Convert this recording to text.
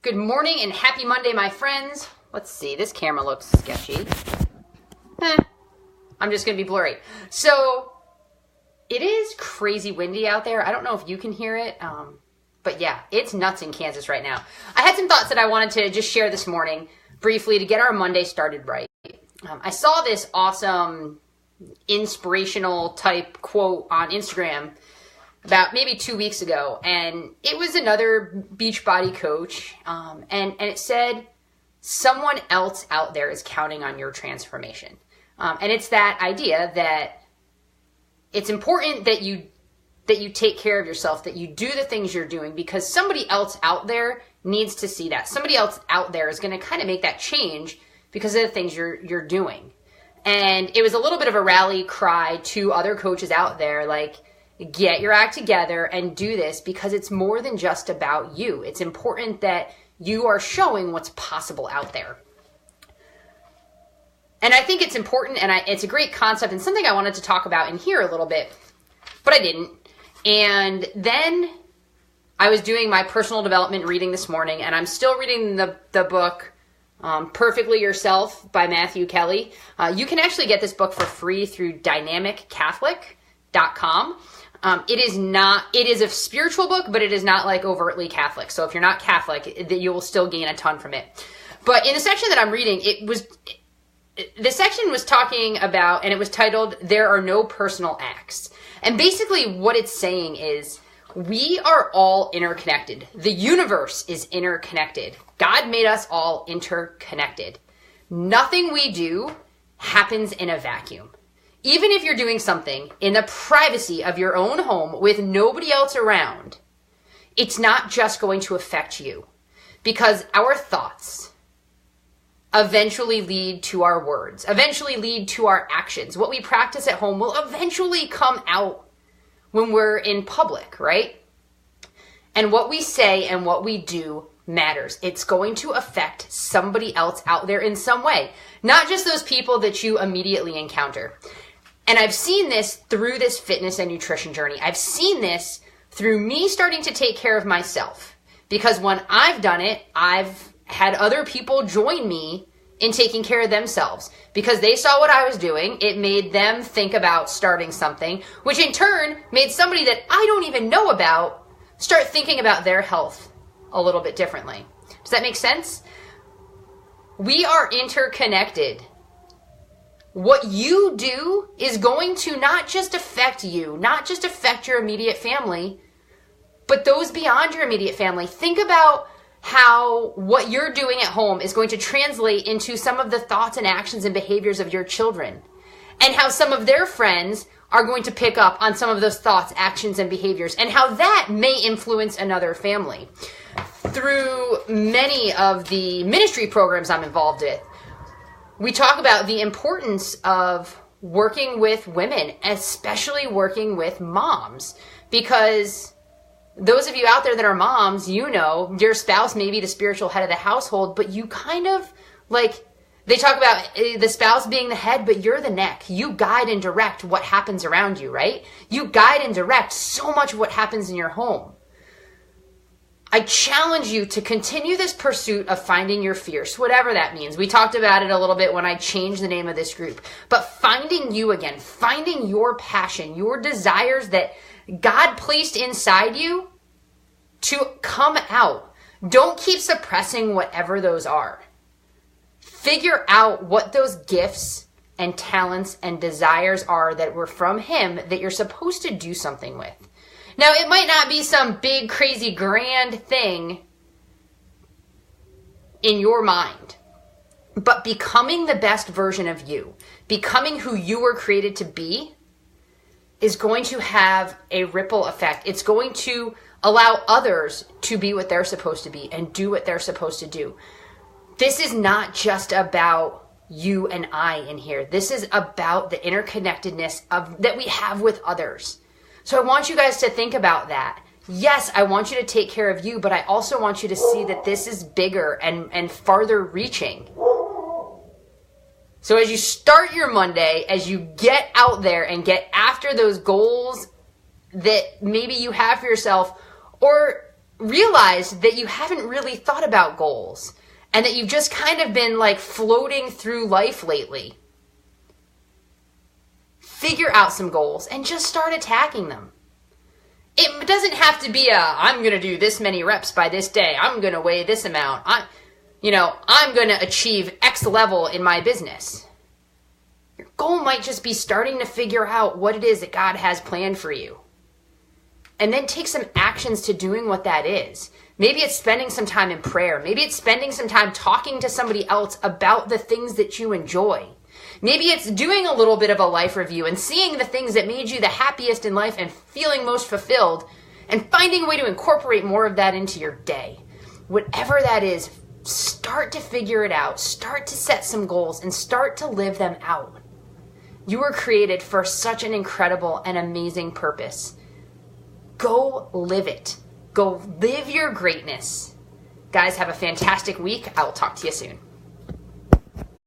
Good morning and happy Monday, my friends. Let's see, this camera looks sketchy. I'm just going to be blurry. So, it is crazy windy out there. I don't know if you can hear it, but yeah, it's nuts in Kansas right now. I had some thoughts that I wanted to just share this morning briefly to get our Monday started right. I saw this awesome inspirational type quote on Instagram about maybe 2 weeks ago, and it was another Beachbody coach, and it said, someone else out there is counting on your transformation. And it's that idea that it's important that you take care of yourself, that you do the things you're doing, because somebody else out there needs to see that. Somebody else out there is going to kind of make that change because of the things you're doing. And it was a little bit of a rally cry to other coaches out there, like, get your act together and do this, because it's more than just about you. It's important that you are showing what's possible out there. And I think it's important, and it's a great concept and something I wanted to talk about in here a little bit, but I didn't. And then I was doing my personal development reading this morning, and I'm still reading the book Perfectly Yourself by Matthew Kelly. You can actually get this book for free through dynamiccatholic.com. It is a spiritual book, but it is not like overtly Catholic. So if you're not Catholic, you will still gain a ton from it. But in the section that I'm reading, the section was talking about, and it was titled, There Are No Personal Acts. And basically what it's saying is, we are all interconnected. The universe is interconnected. God made us all interconnected. Nothing we do happens in a vacuum. Even if you're doing something in the privacy of your own home with nobody else around, it's not just going to affect you, because our thoughts eventually lead to our words, eventually lead to our actions. What we practice at home will eventually come out when we're in public, right? And what we say and what we do matters. It's going to affect somebody else out there in some way, not just those people that you immediately encounter. And I've seen this through this fitness and nutrition journey. I've seen this through me starting to take care of myself. Because when I've done it, I've had other people join me in taking care of themselves. Because they saw what I was doing, it made them think about starting something, which in turn made somebody that I don't even know about start thinking about their health a little bit differently. Does that make sense? We are interconnected. What you do is going to not just affect you, not just affect your immediate family, but those beyond your immediate family. Think about how what you're doing at home is going to translate into some of the thoughts and actions and behaviors of your children, and how some of their friends are going to pick up on some of those thoughts, actions, and behaviors, and how that may influence another family. Through many of the ministry programs I'm involved with, we talk about the importance of working with women, especially working with moms, because those of you out there that are moms, you know, your spouse may be the spiritual head of the household, but you kind of, like, they talk about the spouse being the head, but you're the neck. You guide and direct what happens around you, right? You guide and direct so much of what happens in your home. I challenge you to continue this pursuit of finding your fierce, whatever that means. We talked about it a little bit when I changed the name of this group. But finding you again, finding your passion, your desires that God placed inside you to come out. Don't keep suppressing whatever those are. Figure out what those gifts and talents and desires are that were from Him that you're supposed to do something with. Now, it might not be some big, crazy, grand thing in your mind, but becoming the best version of you, becoming who you were created to be, is going to have a ripple effect. It's going to allow others to be what they're supposed to be and do what they're supposed to do. This is not just about you and I in here. This is about the interconnectedness that we have with others. So I want you guys to think about that. Yes, I want you to take care of you, but I also want you to see that this is bigger and farther reaching. So as you start your Monday, as you get out there and get after those goals that maybe you have for yourself, or realized that you haven't really thought about goals and that you've just kind of been like floating through life lately, figure out some goals and just start attacking them. It doesn't have to be I'm going to do this many reps by this day. I'm going to weigh this amount. I'm going to achieve X level in my business. Your goal might just be starting to figure out what it is that God has planned for you. And then take some actions to doing what that is. Maybe it's spending some time in prayer. Maybe it's spending some time talking to somebody else about the things that you enjoy. Maybe it's doing a little bit of a life review and seeing the things that made you the happiest in life and feeling most fulfilled and finding a way to incorporate more of that into your day. Whatever that is, start to figure it out. Start to set some goals and start to live them out. You were created for such an incredible and amazing purpose. Go live it. Go live your greatness. Guys, have a fantastic week. I will talk to you soon.